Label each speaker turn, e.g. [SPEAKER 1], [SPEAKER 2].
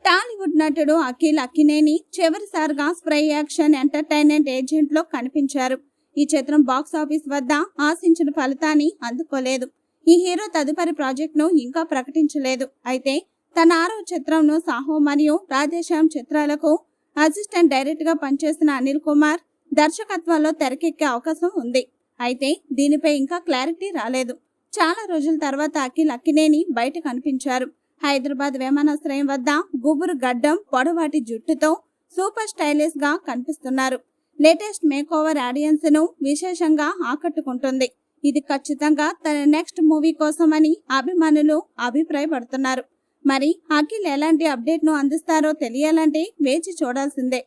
[SPEAKER 1] టాలీవుడ్ నటుడు అఖిల్ అక్కినేని చివరిసారిగా spray action entertainment agent లో కనిపించారు. ఈ చిత్రం బాక్స్ ఆఫీస్ వద్ద ఆశించిన ఫలితాన్ని అందుకోలేదు. ఈ హీరో తదుపరి ప్రాజెక్ట్ ను ఇంకా ప్రకటించలేదు. అయితే తన 6వ చిత్రంను సాహో మరియు రాధేశ్యామ్ చిత్రాలకు అసిస్టెంట్ డైరెక్టర్ గా పనిచేసిన అనిల్ కుమార్ దర్శకత్వంలో తెరకెక్కే అవకాశం ఉంది. అయితే దీనిపై ఇంకా క్లారిటీ రాలేదు. చాలా రోజుల తర్వాత అఖిల్ అక్కినేని బయట కనిపించారు. హైదరాబాద్ విమానాశ్రయం వద్ద గుబురు గడ్డం, పొడవాటి జుట్టుతో సూపర్ స్టైలిష్ గా కనిపిస్తున్నారు. లేటెస్ట్ మేక్ ఓవర్ ఆడియన్స్ ను విశేషంగా ఆకట్టుకుంటుంది. ఇది ఖచ్చితంగా తన నెక్స్ట్ మూవీ కోసమని అభిమానులు అభిప్రాయపడుతున్నారు. మరి అఖిల్ ఎలాంటి అప్డేట్ ను అందిస్తారో తెలియాలంటే వేచి చూడాల్సిందే.